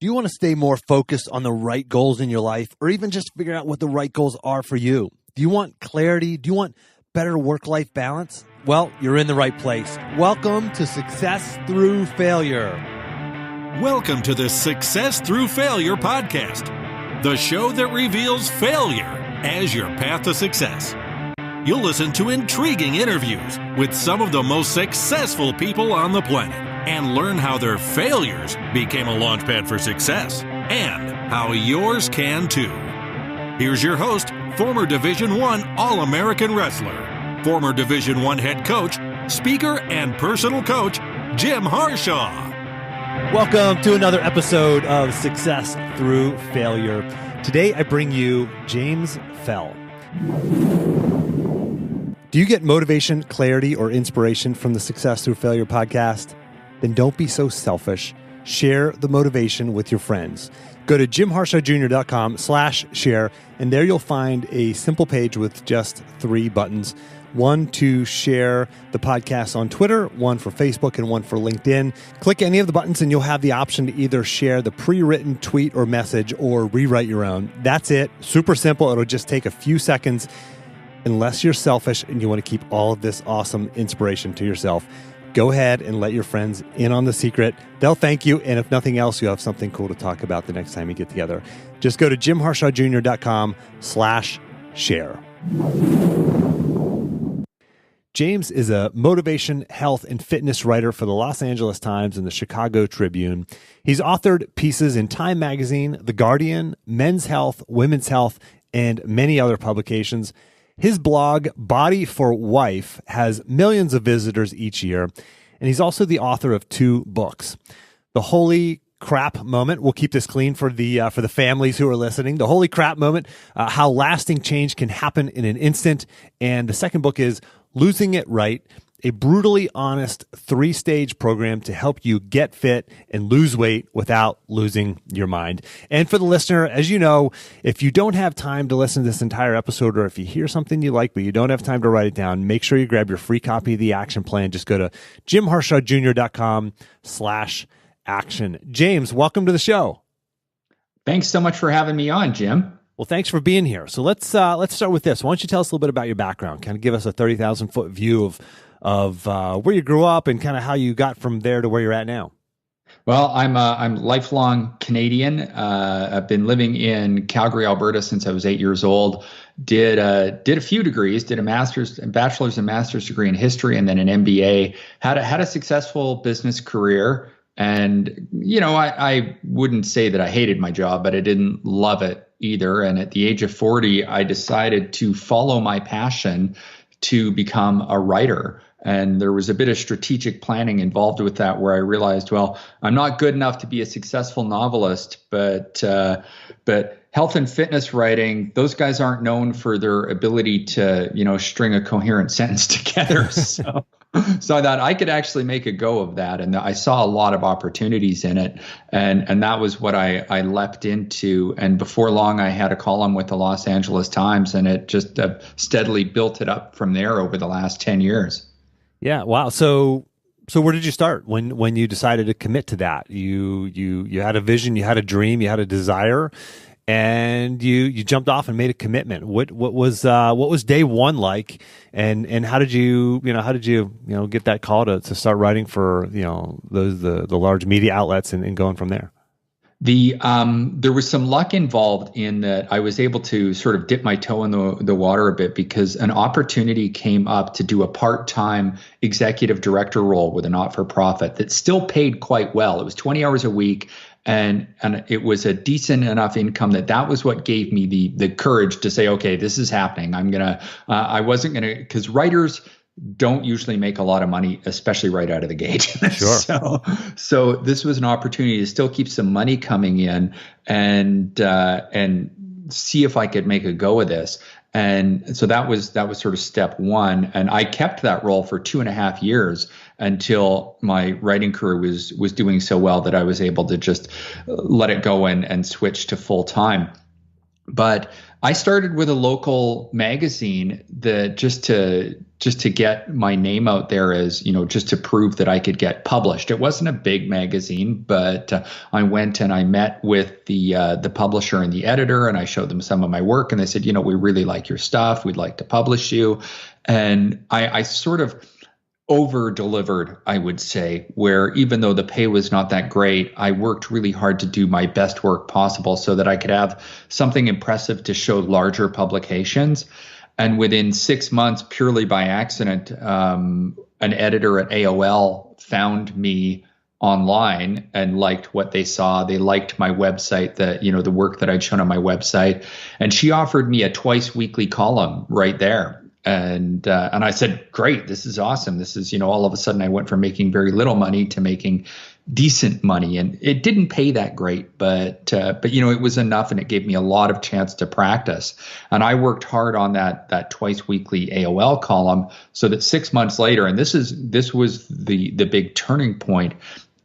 Do you want to stay more focused on the right goals in your life, or even just figure out what the right goals are for you? Do you want clarity? Do you want better work-life balance? Well, you're in the right place. Welcome to Success Through Failure. Welcome to the Success Through Failure podcast, the show that reveals failure as your path to success. You'll listen to intriguing interviews with some of the most successful people on the planet and learn how their failures became a launchpad for success and how yours can too. Here's your host, former Division I All-American wrestler, former Division I head coach, speaker, and personal coach, Jim Harshaw. Welcome to another episode of Success Through Failure. Today I bring you James Fell. Do you get motivation, clarity, or inspiration from the Success Through Failure podcast? Then don't be so selfish. Share the motivation with your friends. Go to jimharshawjr.com/share, and there you'll find a simple page with just 3 buttons. One to share the podcast on Twitter, one for Facebook, and one for LinkedIn. Click any of the buttons and you'll have the option to either share the pre-written tweet or message or rewrite your own. That's it. Super simple. It'll just take a few seconds unless you're selfish and you want to keep all of this awesome inspiration to yourself. Go ahead and let your friends in on the secret. They'll thank you. And if nothing else, you'll have something cool to talk about the next time you get together. Just go to jimharshawjr.com/share. James is a motivation, health, and fitness writer for the Los Angeles Times and the Chicago Tribune. He's authored pieces in Time Magazine, The Guardian, Men's Health, Women's Health, and many other publications. His blog, Body for Wife, has millions of visitors each year, and he's also the author of 2 books. The Holy Crap Moment, we'll keep this clean for the families who are listening. The Holy Crap Moment, How Lasting Change Can Happen in an Instant. And the second book is Losing It Right, a brutally honest 3-stage program to help you get fit and lose weight without losing your mind. And for the listener, as you know, if you don't have time to listen to this entire episode, or if you hear something you like but you don't have time to write it down, make sure you grab your free copy of the action plan. Just go to jimharshawjr.com/action. James, welcome to the show. Thanks so much for having me on, Jim. Well, thanks for being here. So let's start with this. Why don't you tell us a little bit about your background? Kind of give us a 30,000-foot view of where you grew up and kind of how you got from there to where you're at now. Well, I'm lifelong Canadian. I've been living in Calgary, Alberta since I was 8 years old. Did a few degrees, did a bachelor's and master's degree in history, and then an MBA. Had a successful business career. And, you know, I wouldn't say that I hated my job, but I didn't love it either. And at the age of 40, I decided to follow my passion to become a writer. And there was a bit of strategic planning involved with that, where I realized, well, I'm not good enough to be a successful novelist, but health and fitness writing, those guys aren't known for their ability to, string a coherent sentence together. So I thought I could actually make a go of that. And I saw a lot of opportunities in it. And that was what I leapt into. And before long, I had a column with the Los Angeles Times, and it just steadily built it up from there over the last 10 years. Yeah. Wow. So where did you start when you decided to commit to that? You had a vision, you had a dream, you had a desire, and you jumped off and made a commitment. What was day one like, and how did you get that call to start writing for the large media outlets and going from there? There was some luck involved in that. I was able to sort of dip my toe in the water a bit, because an opportunity came up to do a part-time executive director role with a not-for-profit that still paid quite well. It was 20 hours a week. And it was a decent enough income that was what gave me the courage to say, okay, this is happening. I wasn't going to, because writers don't usually make a lot of money, especially right out of the gate. Sure. So this was an opportunity to still keep some money coming in and see if I could make a go of this. And so that was sort of step one. And I kept that role for 2.5 years until my writing career was doing so well that I was able to just let it go and switch to full time. But I started with a local magazine that just to just to get my name out there as, just to prove that I could get published. It wasn't a big magazine, but I went and I met with the publisher and the editor, and I showed them some of my work, and they said, we really like your stuff. We'd like to publish you. And I sort of over-delivered, I would say, where even though the pay was not that great, I worked really hard to do my best work possible so that I could have something impressive to show larger publications. And within 6 months, purely by accident, an editor at AOL found me online and liked what they saw. They liked my website, the work that I'd shown on my website. And she offered me a twice weekly column right there. And I said, great, this is awesome. This is, all of a sudden I went from making very little money to making decent money. And it didn't pay that great, but it was enough, and it gave me a lot of chance to practice. And I worked hard on that twice weekly AOL column, so that 6 months later, and this was the big turning point,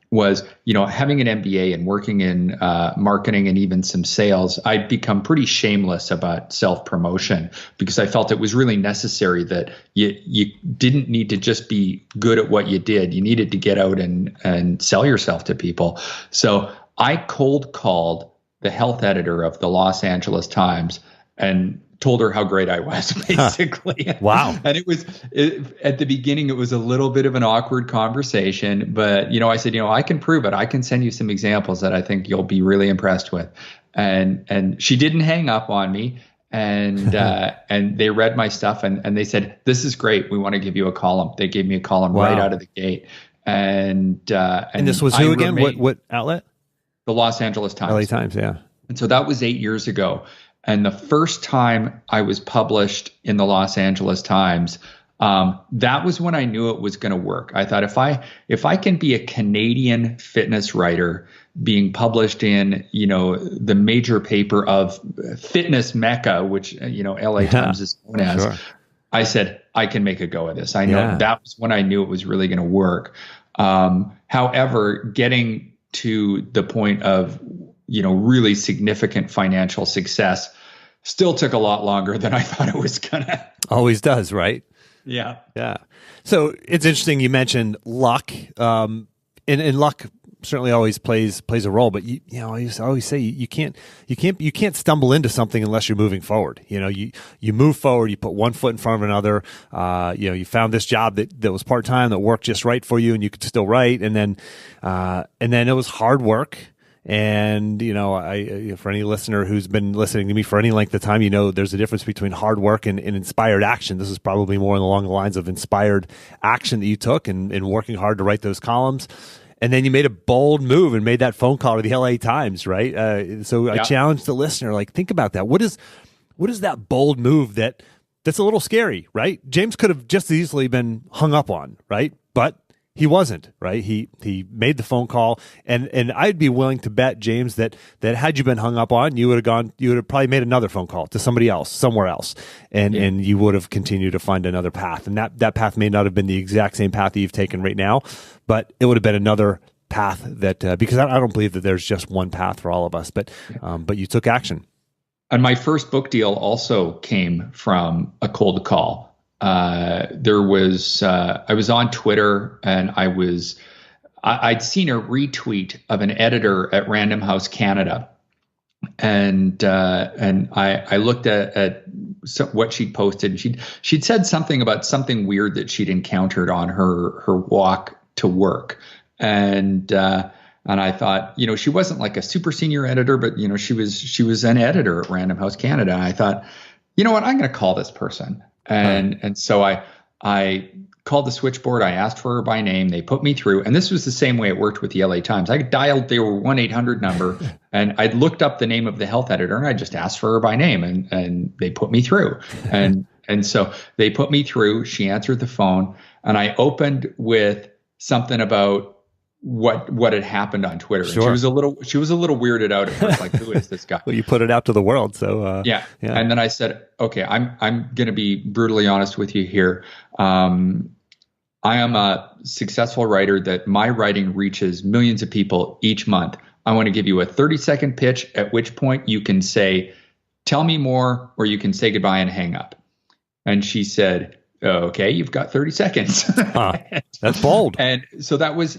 was, having an MBA and working in marketing and even some sales, I'd become pretty shameless about self-promotion, because I felt it was really necessary that you didn't need to just be good at what you did. You needed to get out and sell yourself to people. So I cold called the health editor of the Los Angeles Times and told her how great I was, basically. Wow. And at the beginning, it was a little bit of an awkward conversation, but, I said, I can prove it. I can send you some examples that I think you'll be really impressed with. And she didn't hang up on me, and they read my stuff, and they said, this is great. We want to give you a column. They gave me a column right out of the gate. And this was who again? What outlet? The Los Angeles Times. LA Times, yeah. And so that was 8 years ago. And the first time I was published in the Los Angeles Times, that was when I knew it was going to work. I thought, if I can be a Canadian fitness writer being published in, the major paper of fitness Mecca, which, LA Times is known as, sure. I said, I can make a go of this. I know that was when I knew it was really going to work. However, getting to the point of, really significant financial success still took a lot longer than I thought it was gonna. Always does, right? Yeah. Yeah. So it's interesting you mentioned luck. And luck certainly always plays a role, but I always say you can't stumble into something unless you're moving forward. You move forward, you put one foot in front of another. You found this job that was part-time, that worked just right for you, and you could still write. And then it was hard work. And, for any listener who's been listening to me for any length of time, there's a difference between hard work and inspired action. This is probably more along the lines of inspired action that you took and working hard to write those columns. And then you made a bold move and made that phone call to the LA Times, right? I challenged the listener, think about that. What is that bold move that's a little scary, right? James could have just as easily been hung up on, right? But he wasn't, right? He made the phone call, and I'd be willing to bet, James, that had you been hung up on, you would have probably made another phone call to somebody else, somewhere else, and you would have continued to find another path. And that path may not have been the exact same path that you've taken right now, but it would have been another path that because I don't believe that there's just one path for all of us, but you took action. And my first book deal also came from a cold call. I was on Twitter, and I'd seen a retweet of an editor at Random House Canada, and I looked at what she'd posted. She'd said something about something weird that she'd encountered on her walk to work, and I thought, she wasn't like a super senior editor, but she was an editor at Random House Canada. And I thought, I'm going to call this person. And so I called the switchboard. I asked for her by name. They put me through. And this was the same way it worked with the LA Times. I dialed their 1-800 number, and I'd looked up the name of the health editor, and I just asked for her by name, and they put me through. And so they put me through. She answered the phone, and I opened with something about what had happened on Twitter. Sure. And she was a little weirded out at first, like, who is this guy? Well, you put it out to the world, so yeah. And then I said, okay, I'm going to be brutally honest with you here. I am a successful writer that my writing reaches millions of people each month. I want to give you a 30-second pitch, at which point you can say, tell me more, or you can say goodbye and hang up. And she said, okay, you've got 30 seconds. Huh. That's bold. And so that was,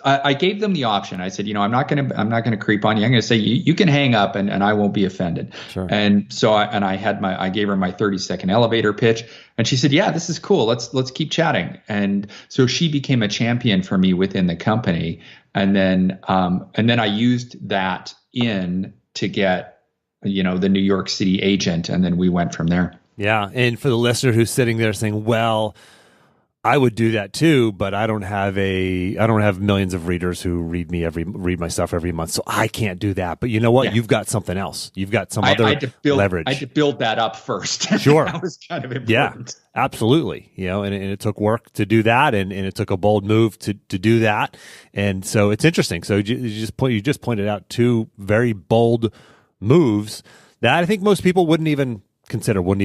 I gave them the option. I said, I'm not going to creep on you. I'm going to say, you can hang up and I won't be offended. Sure. And so I gave her my 30-second elevator pitch, and she said, yeah, this is cool. Let's keep chatting. And so she became a champion for me within the company. And then I used that to get, the New York City agent. And then we went from there. Yeah. And for the listener who's sitting there saying, well, I would do that too, but I don't have millions of readers who read my stuff every month, so I can't do that. But you know what? Yeah. You've got something else. You've got some other leverage. I had to build that up first. Sure. That was kind of important. Yeah, absolutely. And it took work to do that, and it took a bold move to do that. And so it's interesting. So you just pointed out two very bold moves that I think most people wouldn't even consider, wouldn't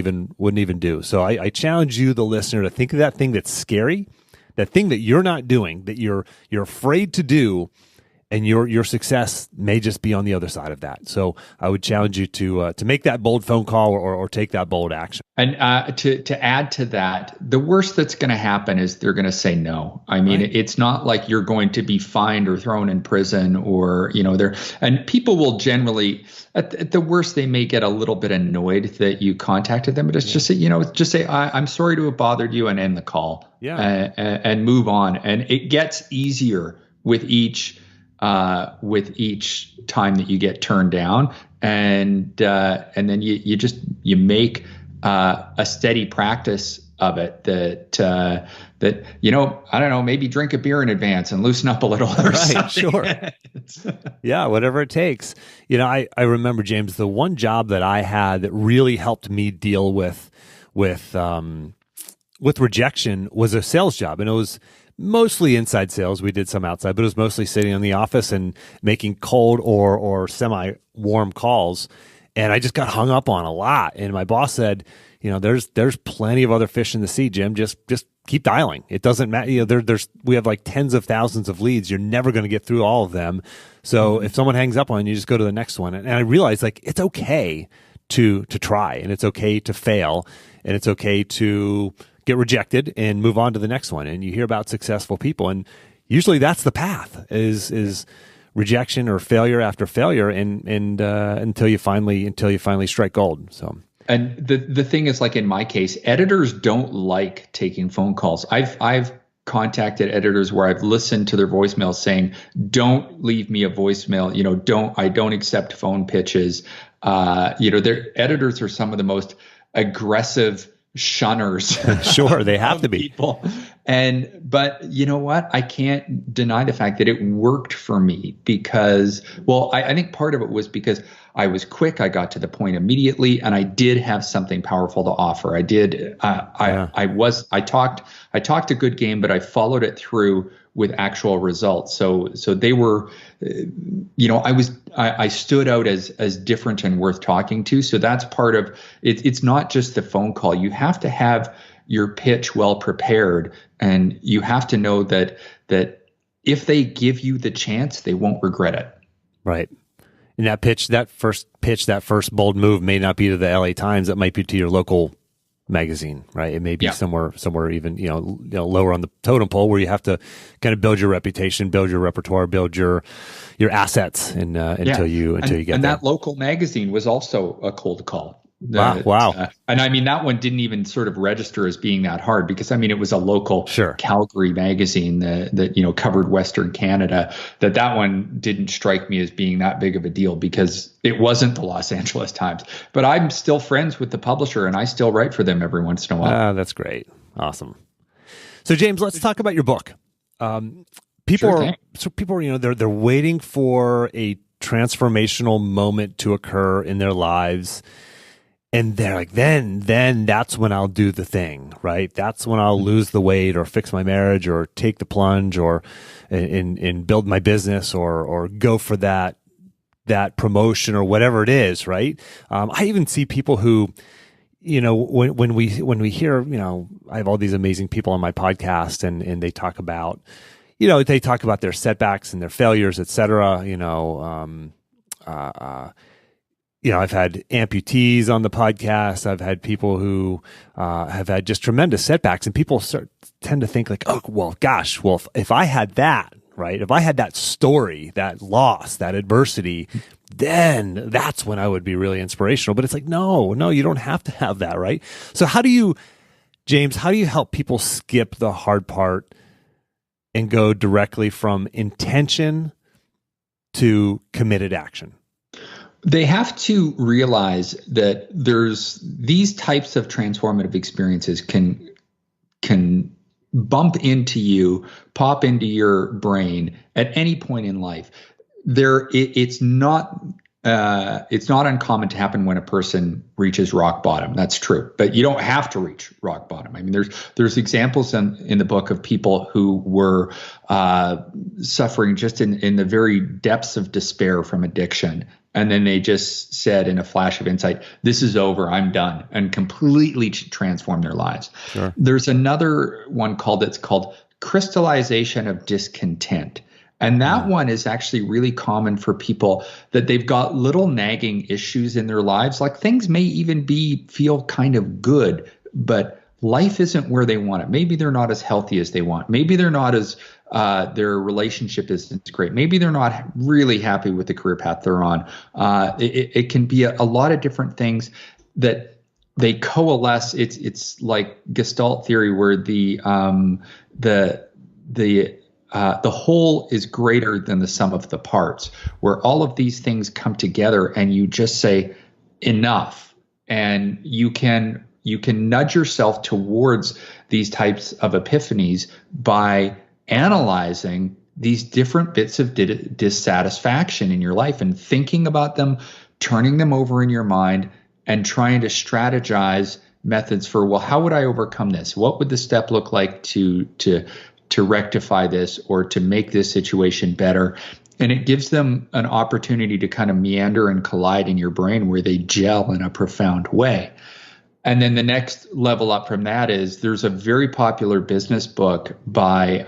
even do. So I challenge you, the listener, to think of that thing that's scary, that thing that you're not doing, that you're afraid to do, and your success may just be on the other side of that. So I would challenge you to make that bold phone call or take that bold action. And to add to that, the worst that's going to happen is they're going to say no. I mean, right. It's not like you're going to be fined or thrown in prison or, and people will generally, at the worst, they may get a little bit annoyed that you contacted them, but it's just say, I'm sorry to have bothered you, and end the call. Yeah. And move on. And it gets easier with each time that you get turned down, and then you make a steady practice of it that I don't know, maybe drink a beer in advance and loosen up a little. Or right, something. Sure. Yeah, whatever it takes. I remember, James, the one job that I had that really helped me deal with rejection was a sales job, and it was mostly inside sales. We did some outside, but it was mostly sitting in the office and making cold or semi-warm calls. And I just got hung up on a lot. And my boss said, there's plenty of other fish in the sea, Jim. Just keep dialing. It doesn't matter. We have like tens of thousands of leads. You're never going to get through all of them. So if someone hangs up on you, just go to the next one. And I realized, like, it's okay to try, and it's okay to fail, and it's okay to get rejected and move on to the next one. And you hear about successful people, and usually that's the path is rejection or failure after failure, and until you finally strike gold. So, and the thing is, like in my case, editors don't like taking phone calls. I've contacted editors where I've listened to their voicemails saying, "Don't leave me a voicemail. I don't accept phone pitches." Their editors are some of the most aggressive shunners. Sure, they have to be. People. But you know what? I can't deny the fact that it worked for me because, I think part of it was because I was quick. I got to the point immediately, and I did have something powerful to offer. I did. I talked a good game, but I followed it through with actual results. So they were, I stood out as different and worth talking to. So that's part of it. It's not just the phone call. You have to have your pitch well prepared, and you have to know that if they give you the chance, they won't regret it. Right. And that first bold move may not be to the LA Times. It might be to your local magazine, right? It may be somewhere even lower on the totem pole, where you have to kind of build your reputation, build your repertoire, build your assets, and until you get there. And that local magazine was also a cold call. Wow. And I mean, that one didn't even sort of register as being that hard because, I mean, it was a local Calgary magazine that covered Western Canada. That one didn't strike me as being that big of a deal because it wasn't the Los Angeles Times. But I'm still friends with the publisher, and I still write for them every once in a while. That's great. Awesome. So, James, let's talk about your book. People are they're waiting for a transformational moment to occur in their lives. And they're like, then that's when I'll do the thing, right? That's when I'll lose the weight or fix my marriage or take the plunge or and build my business or go for that promotion or whatever it is, right? I even see people who, when we hear, I have all these amazing people on my podcast and they talk about, their setbacks and their failures, et cetera, I've had amputees on the podcast. I've had people who have had just tremendous setbacks, and people tend to think like, oh, well, gosh, well, if I had that, right? If I had that story, that loss, that adversity, then that's when I would be really inspirational. But it's like, no, you don't have to have that, right? So James, how do you help people skip the hard part and go directly from intention to committed action? They have to realize that there's these types of transformative experiences can bump into you, pop into your brain at any point in life. It's not uncommon to happen when a person reaches rock bottom. That's true, but you don't have to reach rock bottom. I mean, there's examples in the book of people who were suffering just in the very depths of despair from addiction. And then they just said in a flash of insight, this is over, I'm done, and completely transformed their lives. Sure. There's another one called Crystallization of Discontent. And that one is actually really common for people that they've got little nagging issues in their lives. Like things may even feel kind of good, but life isn't where they want it. Maybe they're not as healthy as they want. Maybe they're not as their relationship isn't great. Maybe they're not really happy with the career path they're on. It can be a lot of different things that they coalesce. It's like Gestalt theory, where the whole is greater than the sum of the parts, where all of these things come together and you just say enough, and you can nudge yourself towards these types of epiphanies by analyzing these different bits of dissatisfaction in your life and thinking about them, turning them over in your mind, and trying to strategize methods for, well, how would I overcome this? What would the step look like to rectify this or to make this situation better? And it gives them an opportunity to kind of meander and collide in your brain where they gel in a profound way. And then the next level up from that is there's a very popular business book by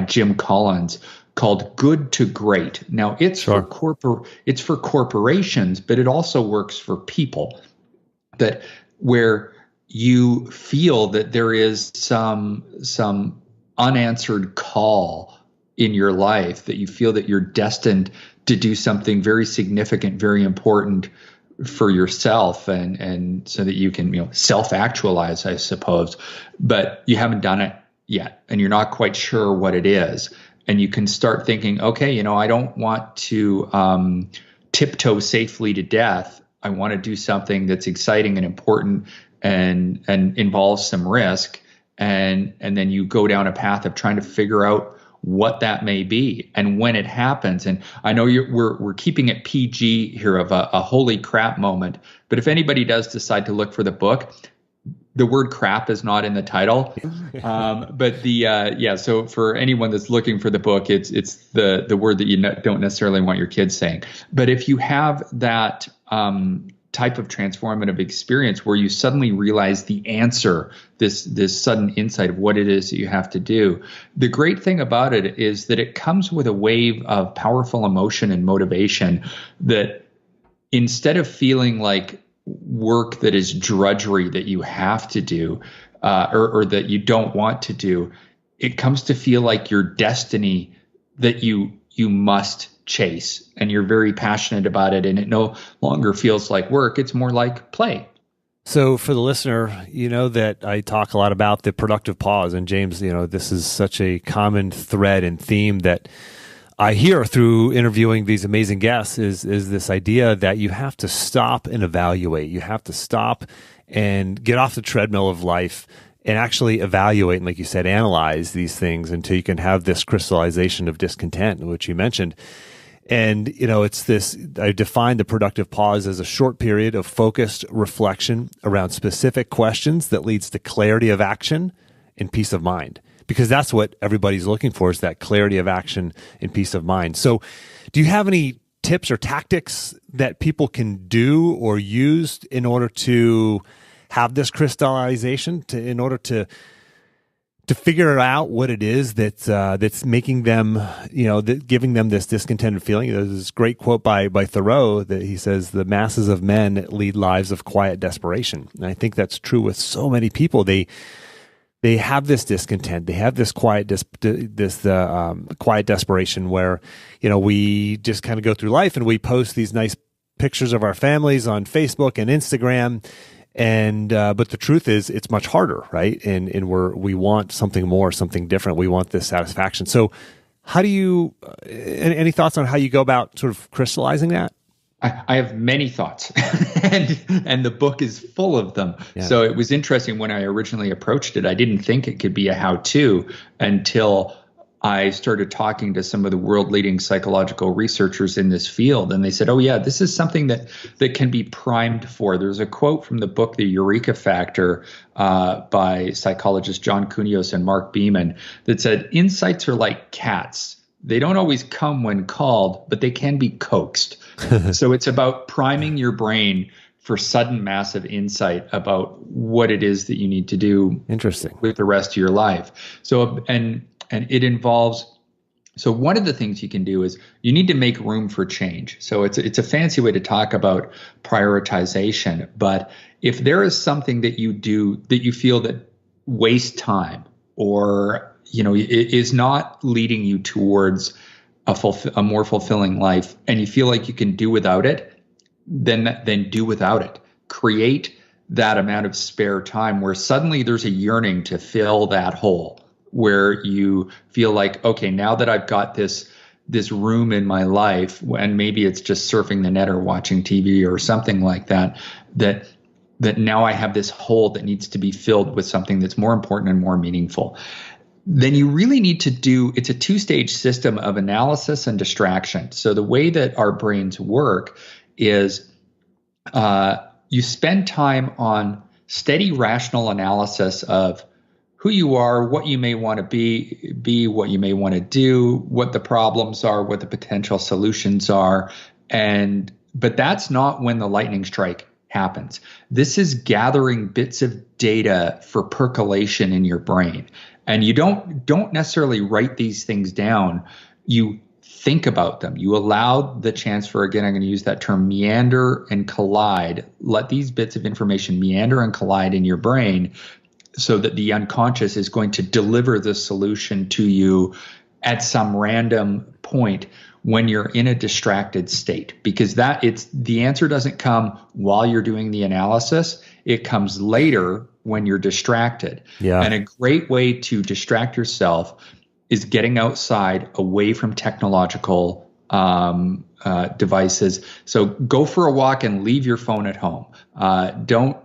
Jim Collins called Good to Great. Now it's for corporations, but it also works for people, that where you feel that there is some unanswered call in your life, that you feel that you're destined to do something very significant, very important for yourself, and so that you can self-actualize, I suppose, but you haven't done it yet and you're not quite sure what it is. And you can start thinking, okay, I don't want to tiptoe safely to death. I want to do something that's exciting and important and involves some risk. And then you go down a path of trying to figure out what that may be and when it happens. And I know we're keeping it PG here of a holy crap moment, but if anybody does decide to look for the book, the word crap is not in the title. But so for anyone that's looking for the book, it's the word that you don't necessarily want your kids saying. But if you have that type of transformative experience where you suddenly realize the answer, this sudden insight of what it is that you have to do, the great thing about it is that it comes with a wave of powerful emotion and motivation that instead of feeling like work that is drudgery that you have to do or that you don't want to do, it comes to feel like your destiny that you must chase, and you're very passionate about it, and it no longer feels like work. It's more like play. So for the listener, that I talk a lot about the productive pause, and James, this is such a common thread and theme that I hear through interviewing these amazing guests is this idea that you have to stop and evaluate. You have to stop and get off the treadmill of life and actually evaluate and, like you said, analyze these things until you can have this crystallization of discontent, which you mentioned. And, it's this, I define the productive pause as a short period of focused reflection around specific questions that leads to clarity of action and peace of mind. Because that's what everybody's looking for, is that clarity of action and peace of mind. So do you have any tips or tactics that people can do or use in order to have this crystallization, in order to to figure out what it is that's making them, giving them this discontented feeling. There's this great quote by Thoreau that he says, "The masses of men lead lives of quiet desperation." And I think that's true with so many people. They have this discontent. They have this quiet quiet desperation where, we just kind of go through life and we post these nice pictures of our families on Facebook and Instagram. And, but the truth is it's much harder, right? And we want something more, something different. We want this satisfaction. So how do you, any thoughts on how you go about sort of crystallizing that? I have many thoughts, and the book is full of them. Yeah. So it was interesting when I originally approached it. I didn't think it could be a how-to until I started talking to some of the world-leading psychological researchers in this field, and they said, "Oh yeah, this is something that can be primed for." There's a quote from the book, The Eureka Factor, by psychologists John Kunios and Mark Beeman, that said, "Insights are like cats. They don't always come when called, but they can be coaxed." So it's about priming your brain for sudden massive insight about what it is that you need to do with the rest of your life. So, and it involves, so one of the things you can do is you need to make room for change. So it's a fancy way to talk about prioritization. But if there is something that you do that you feel that wastes time, or, it is not leading you towards a more fulfilling life, and you feel like you can do without it, then do without it. Create that amount of spare time where suddenly there's a yearning to fill that hole, where you feel like, okay, now that I've got this room in my life, and maybe it's just surfing the net or watching TV or something like that, that now I have this hole that needs to be filled with something that's more important and more meaningful. Then you really need to it's a two-stage system of analysis and distraction. So the way that our brains work is you spend time on steady rational analysis of who you are, what you may want to be what you may want to do, what the problems are, what the potential solutions are. But that's not when the lightning strike happens. This is gathering bits of data for percolation in your brain. And you don't necessarily write these things down. You think about them. You allow the chance for, again, I'm going to use that term, meander and collide. Let these bits of information meander and collide in your brain so that the unconscious is going to deliver the solution to you at some random point when you're in a distracted state. Because the answer doesn't come while you're doing the analysis. It comes later when you're distracted. Yeah. And a great way to distract yourself is getting outside, away from technological devices. So go for a walk and leave your phone at home. Don't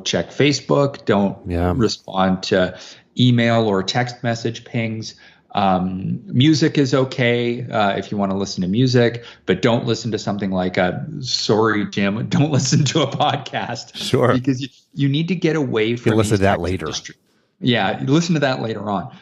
check Facebook. Don't respond to email or text message pings. Music is okay if you want to listen to music, but don't listen to something like sorry, Jim, don't listen to a podcast. Sure. Because you need to get away from listen to that later. Yeah, listen to that later on.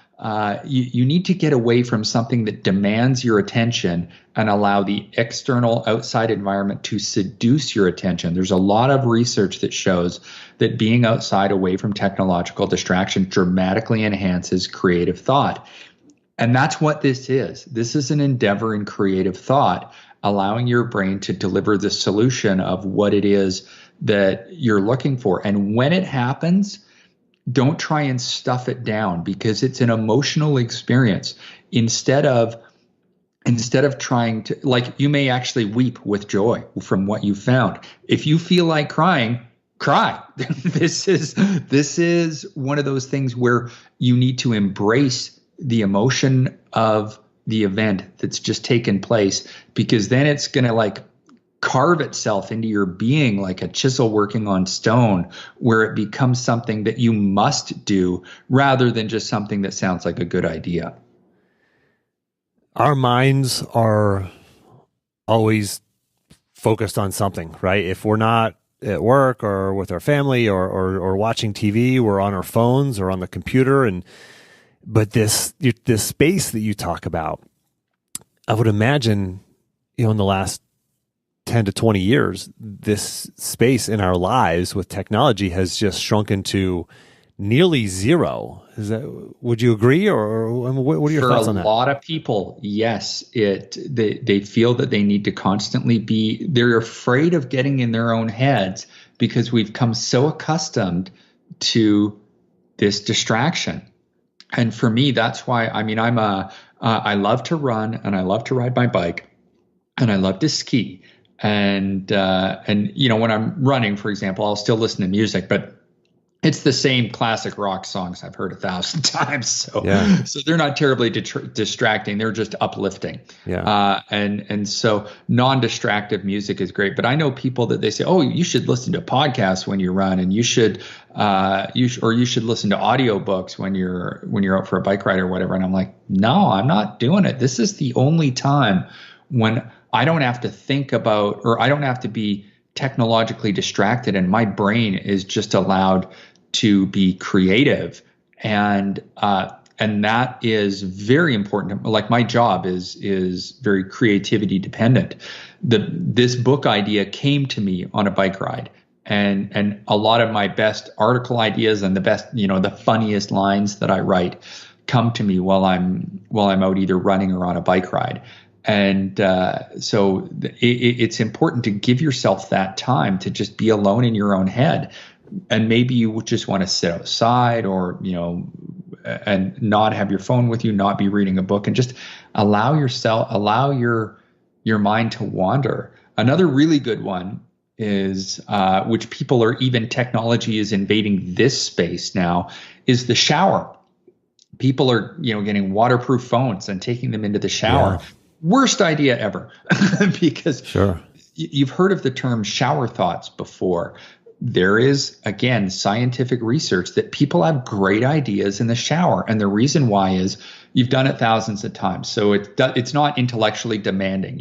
You need to get away from something that demands your attention and allow the external outside environment to seduce your attention. There's a lot of research that shows that being outside, away from technological distraction, dramatically enhances creative thought. And that's what this is. This is an endeavor in creative thought, allowing your brain to deliver the solution of what it is that you're looking for. And when it happens, don't try and stuff it down, because it's an emotional experience. Instead of trying to, like, you may actually weep with joy from what you found. If you feel like crying, cry. This is one of those things where you need to embrace the emotion of the event that's just taken place, because then it's going to carve itself into your being like a chisel working on stone, where it becomes something that you must do rather than just something that sounds like a good idea. Our minds are always focused on something, right? If we're not at work or with our family or watching TV, we're on our phones or on the computer. But this space that you talk about, I would imagine, in the last 10 to 20 years, this space in our lives with technology has just shrunken to nearly zero. Would you agree, or what are your thoughts on that? For a lot of people, yes, they feel that they need to constantly be. They're afraid of getting in their own heads because we've come so accustomed to this distraction. And for me, that's why. I mean, I love to run and I love to ride my bike and I love to ski. And when I'm running, for example, I'll still listen to music, but it's the same classic rock songs I've heard 1,000 times. So they're not terribly distracting. They're just uplifting. Yeah. And so non-distractive music is great. But I know people that they say, oh, you should listen to podcasts when you run, and you should listen to audiobooks when you're out for a bike ride or whatever. And I'm like, no, I'm not doing it. This is the only time when I don't have to think about, or I don't have to be technologically distracted, and my brain is just allowed to be creative. And that is very important. Like, my job is very creativity dependent. This book idea came to me on a bike ride, and a lot of my best article ideas and the best, the funniest lines that I write come to me while I'm out either running or on a bike ride. And so it's important to give yourself that time to just be alone in your own head. And maybe you just want to sit outside, or, and not have your phone with you, not be reading a book, and just allow your mind to wander. Another really good one is, which people are, even technology is invading this space now, is the shower. People are, getting waterproof phones and taking them into the shower. Yeah. Worst idea ever, because you've heard of the term shower thoughts before. There is, again, scientific research that people have great ideas in the shower. And the reason why is you've done it thousands of times. So it's not intellectually demanding.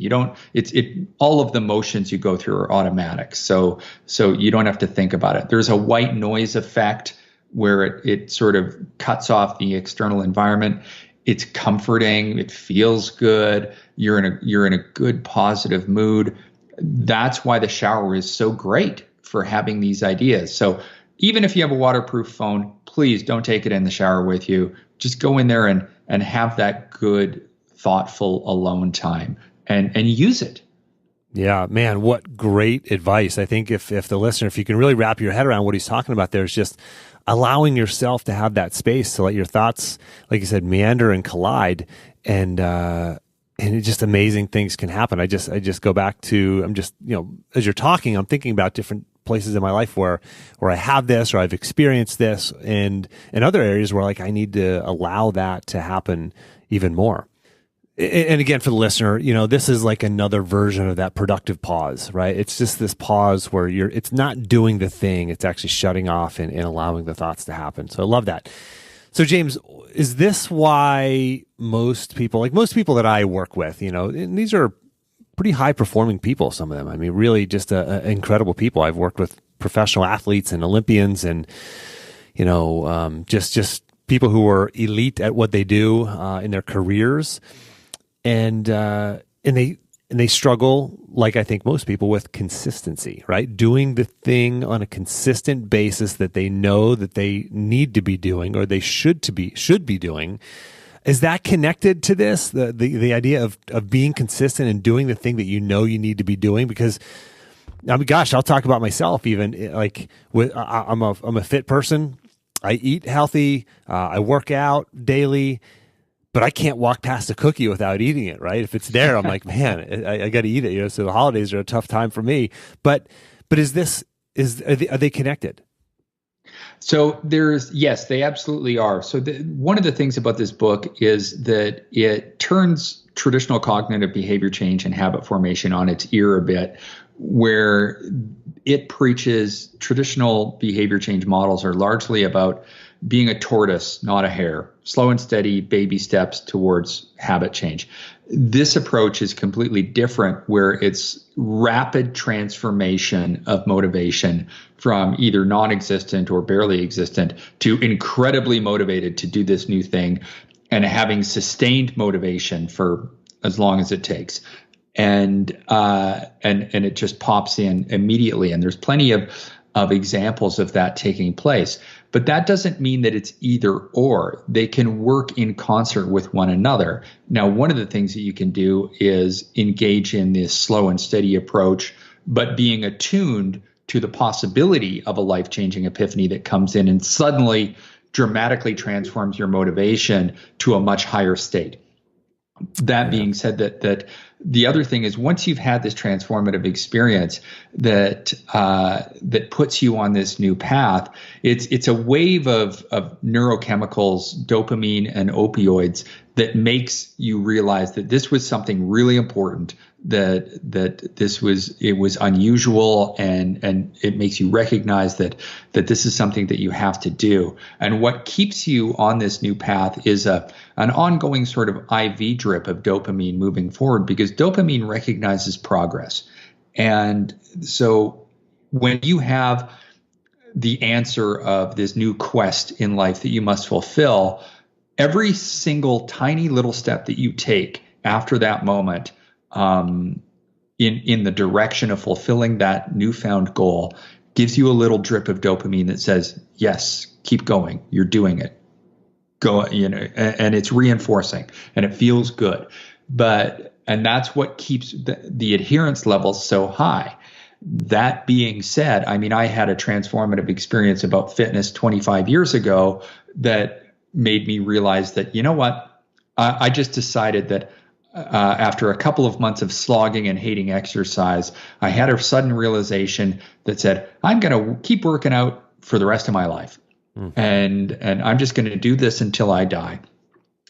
All of the motions you go through are automatic. So you don't have to think about it. There's a white noise effect where it sort of cuts off the external environment. It's comforting. It feels good. You're in a good, positive mood. That's why the shower is so great for having these ideas. So even if you have a waterproof phone, please don't take it in the shower with you. Just go in there and have that good, thoughtful alone time and use it. Yeah, man, what great advice. I think if the listener, if you can really wrap your head around what he's talking about there, is just allowing yourself to have that space to let your thoughts, like you said, meander and collide, and it just amazing things can happen. I just go back to, I'm just, as you're talking, I'm thinking about different places in my life where I have this, or I've experienced this, and in other areas where, like, I need to allow that to happen even more. And again, for the listener, this is like another version of that productive pause, right? It's just this pause where it's not doing the thing, it's actually shutting off and allowing the thoughts to happen. So I love that. So James, is this why most people that I work with, and these are pretty high performing people, some of them, I mean, really just incredible people. I've worked with professional athletes and Olympians, and, just people who are elite at what they do in their careers. And they struggle, like I think most people, with consistency, right? Doing the thing on a consistent basis that they know that they need to be doing, or they should be doing. Is that connected to this? The idea of being consistent and doing the thing that you need to be doing? Because, I mean, gosh, I'll talk about myself. Even like I'm a fit person. I eat healthy. I work out daily. But I can't walk past a cookie without eating it, right? If it's there, I'm like, man, I got to eat it. So the holidays are a tough time for me. But are they connected? So yes, they absolutely are. So one of the things about this book is that it turns traditional cognitive behavior change and habit formation on its ear a bit, where it preaches traditional behavior change models are largely about being a tortoise, not a hare, slow and steady baby steps towards habit change. This approach is completely different, where it's rapid transformation of motivation from either non-existent or barely existent to incredibly motivated to do this new thing, and having sustained motivation for as long as it takes. And it just pops in immediately. And there's plenty of examples of that taking place. But that doesn't mean that it's either or. They can work in concert with one another. Now, one of the things that you can do is engage in this slow and steady approach, but being attuned to the possibility of a life-changing epiphany that comes in and suddenly dramatically transforms your motivation to a much higher state. That being said, that the other thing is, once you've had this transformative experience that puts you on this new path, it's a wave of neurochemicals, dopamine and opioids, that makes you realize that this was something really important, that it was unusual, and it makes you recognize that this is something that you have to do. And what keeps you on this new path is an ongoing sort of IV drip of dopamine moving forward, because dopamine recognizes progress. And so when you have the answer of this new quest in life that you must fulfill, every single tiny little step that you take after that moment in the direction of fulfilling that newfound goal gives you a little drip of dopamine that says, yes, keep going, you're doing it. Go, and it's reinforcing and it feels good. And that's what keeps the adherence levels so high. That being said, I mean, I had a transformative experience about fitness 25 years ago that made me realize that, you know what, I just decided that after a couple of months of slogging and hating exercise, I had a sudden realization that said, I'm going to keep working out for the rest of my life. And I'm just going to do this until I die.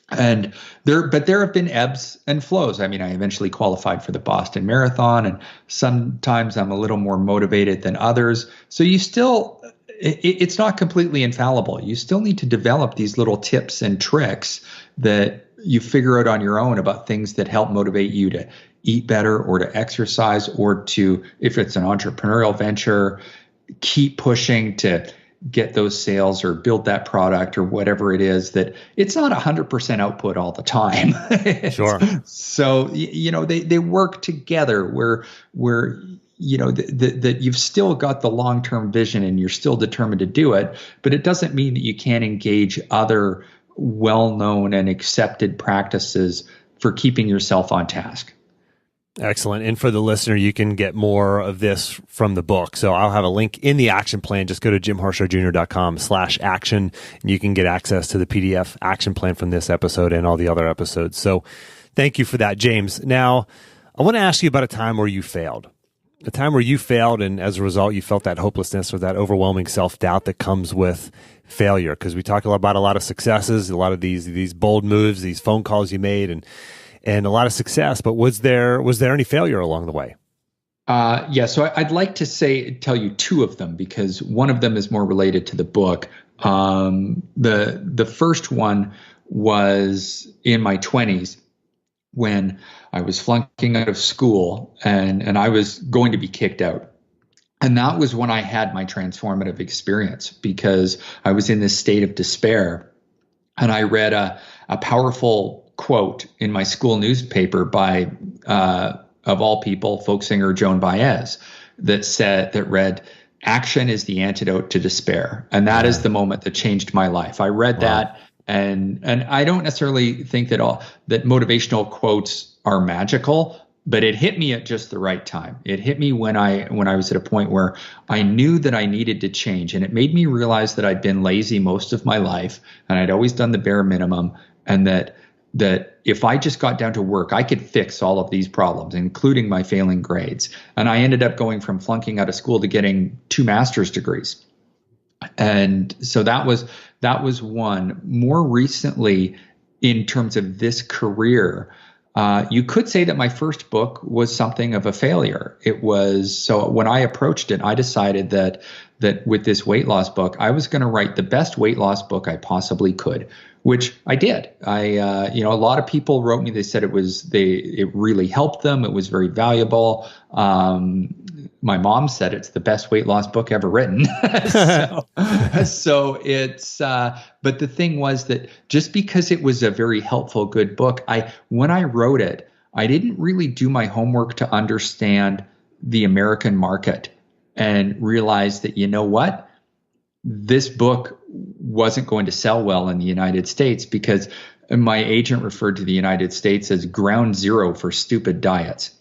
And there have been ebbs and flows. I mean, I eventually qualified for the Boston Marathon, and sometimes I'm a little more motivated than others. So it's not completely infallible. You still need to develop these little tips and tricks that you figure out on your own about things that help motivate you to eat better or to exercise, or to, if it's an entrepreneurial venture, keep pushing to get those sales or build that product or whatever it is. That it's not 100% output all the time. Sure. So, they work together where that you've still got the long-term vision and you're still determined to do it, but it doesn't mean that you can't engage other well-known and accepted practices for keeping yourself on task. Excellent. And for the listener, you can get more of this from the book. So I'll have a link in the action plan. Just go to jimharshawjr.com/action, and you can get access to the PDF action plan from this episode and all the other episodes. So thank you for that, James. Now, I want to ask you about a time where you failed. A time where you failed, and as a result, you felt that hopelessness or that overwhelming self-doubt that comes with failure. Because we talk about a lot of successes, a lot of these bold moves, these phone calls you made, and a lot of success. But was there any failure along the way? Yeah. So I'd like to tell you two of them, because one of them is more related to the book. The first one was in my 20s, when I was flunking out of school and I was going to be kicked out. And that was when I had my transformative experience, because I was in this state of despair. And I read a powerful quote in my school newspaper by, of all people, folk singer Joan Baez, that read, "Action is the antidote to despair." And that is the moment that changed my life. I read that. And I don't necessarily think that motivational quotes are magical, but it hit me at just the right time. It hit me when I was at a point where I knew that I needed to change, and it made me realize that I'd been lazy most of my life, and I'd always done the bare minimum, and that if I just got down to work, I could fix all of these problems, including my failing grades. And I ended up going from flunking out of school to getting 2 master's degrees. And so that was one. More recently, in terms of this career, you could say that my first book was something of a failure. So when I approached it, I decided that with this weight loss book, I was going to write the best weight loss book I possibly could, which I did. A lot of people wrote me. They said it really helped them. It was very valuable. My mom said it's the best weight loss book ever written. So it's, but the thing was that just because it was a very helpful, good book, when I wrote it, I didn't really do my homework to understand the American market and realize that, you know what, this book wasn't going to sell well in the United States because my agent referred to the United States as ground zero for stupid diets.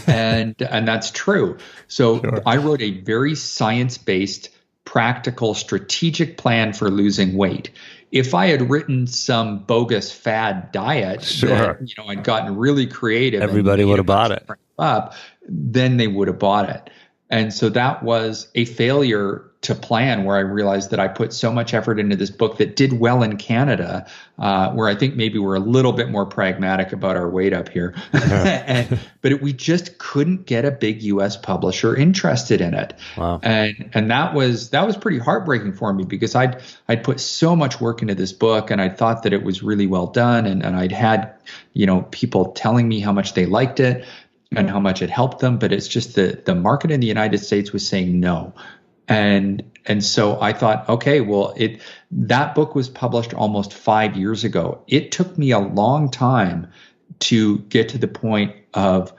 and that's true. So sure. I wrote a very science-based, practical, strategic plan for losing weight. If I had written some bogus fad diet sure. that, I'd gotten really creative, everybody would have bought it. Then they would have bought it. And so that was a failure to plan, where I realized that I put so much effort into this book that did well in Canada, where I think maybe we're a little bit more pragmatic about our weight up here. But we just couldn't get a big U.S. publisher interested in it. Wow. And that was pretty heartbreaking for me, because I'd put so much work into this book, and I thought that it was really well done, and I'd had people telling me how much they liked it and how much it helped them, but it's just the market in the United States was saying no. And so I thought, okay, well, that book was published almost 5 years ago. It took me a long time to get to the point of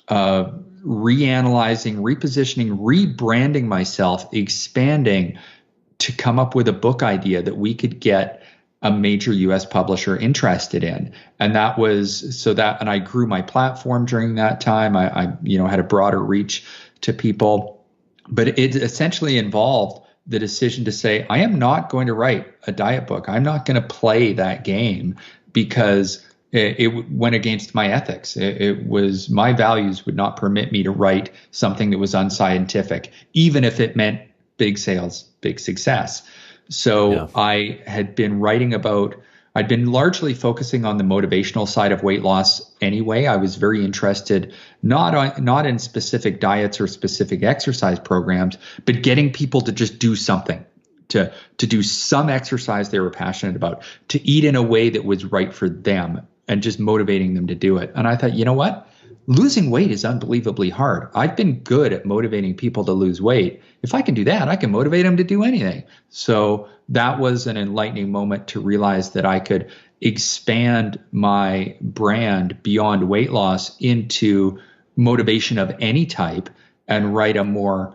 reanalyzing, repositioning, rebranding myself, expanding, to come up with a book idea that we could get a major U.S. publisher interested in. And and I grew my platform during that time. I had a broader reach to people. But it essentially involved the decision to say, I am not going to write a diet book. I'm not going to play that game, because it went against my ethics. It was, my values would not permit me to write something that was unscientific, even if it meant big sales, big success. So yeah. I'd been largely focusing on the motivational side of weight loss anyway. I was very interested not in specific diets or specific exercise programs, but getting people to just do something, to do some exercise they were passionate about, to eat in a way that was right for them, and just motivating them to do it. And I thought, you know what? Losing weight is unbelievably hard. I've been good at motivating people to lose weight. If I can do that, I can motivate them to do anything. So that was an enlightening moment to realize that I could expand my brand beyond weight loss into motivation of any type, and write a more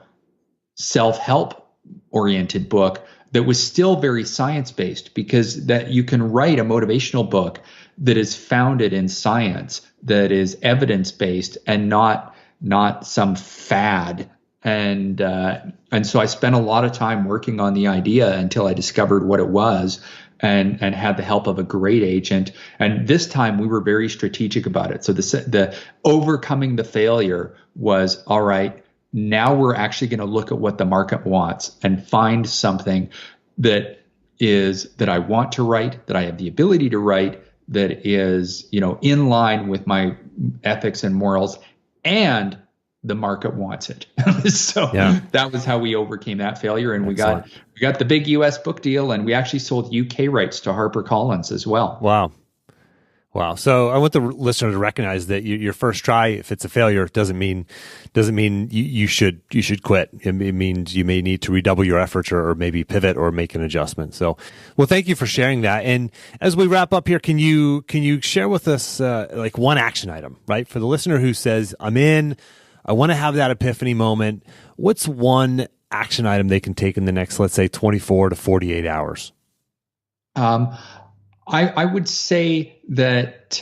self-help oriented book that was still very science-based, because that you can write a motivational book that is founded in science, that is evidence-based, and not some fad. And so I spent a lot of time working on the idea until I discovered what it was, and had the help of a great agent. And this time we were very strategic about it. So the overcoming the failure was, all right, now we're actually going to look at what the market wants and find something that I want to write, that I have the ability to write, that is, in line with my ethics and morals, and the market wants it. So yeah. That was how we overcame that failure. And Excellent. we got the big US book deal, and we actually sold UK rights to HarperCollins as well. Wow. So I want the listener to recognize that your first try, if it's a failure, doesn't mean you should quit. It means you may need to redouble your efforts, or maybe pivot or make an adjustment. So, well, thank you for sharing that. And as we wrap up here, can you share with us like one action item, right? For the listener who says, I'm in, I want to have that epiphany moment. What's one action item they can take in the next, let's say, 24 to 48 hours? I would say that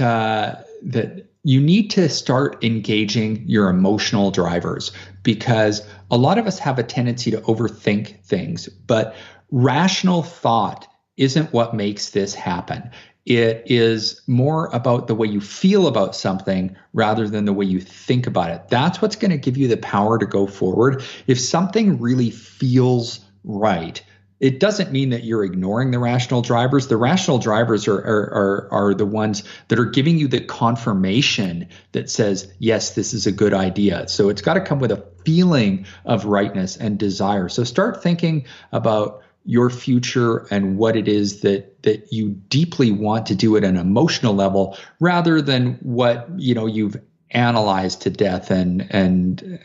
you need to start engaging your emotional drivers, because a lot of us have a tendency to overthink things, but rational thought isn't what makes this happen. It is more about the way you feel about something rather than the way you think about it. That's what's going to give you the power to go forward. If something really feels right, it doesn't mean that you're ignoring the rational drivers. The rational drivers are the ones that are giving you the confirmation that says, yes, this is a good idea. So it's got to come with a feeling of rightness and desire. So start thinking about your future and what it is that you deeply want to do at an emotional level, rather than what you've analyzed to death. And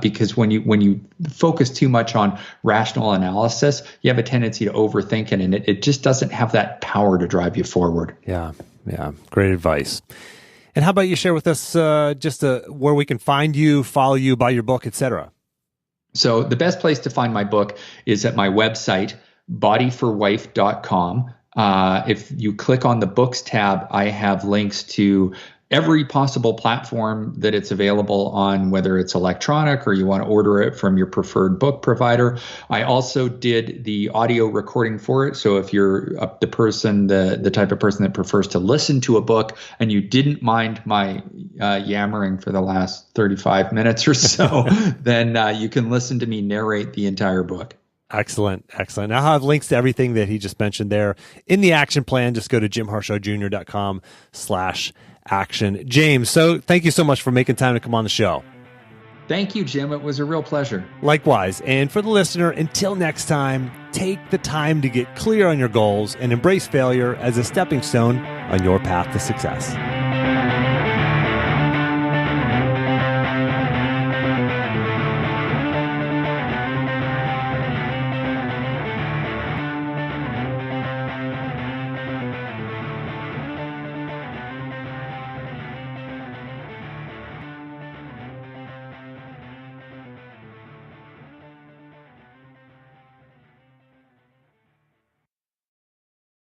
because when you focus too much on rational analysis, you have a tendency to overthink it, and it just doesn't have that power to drive you forward. Yeah, great advice. And how about you share with us just where we can find you, follow you, buy your book, etc.? So the best place to find my book is at my website, bodyforwife.com. If you click on the books tab, I have links to every possible platform that it's available on, whether it's electronic or you want to order it from your preferred book provider. I also did the audio recording for it. So if you're the type of person that prefers to listen to a book and you didn't mind my yammering for the last 35 minutes or so, then you can listen to me narrate the entire book. Excellent. Excellent. I'll have links to everything that he just mentioned there in the action plan. Just go to jimharshawjr.com/action. James, so thank you so much for making time to come on the show. Thank you, Jim. It was a real pleasure. Likewise. And for the listener, until next time, take the time to get clear on your goals and embrace failure as a stepping stone on your path to success.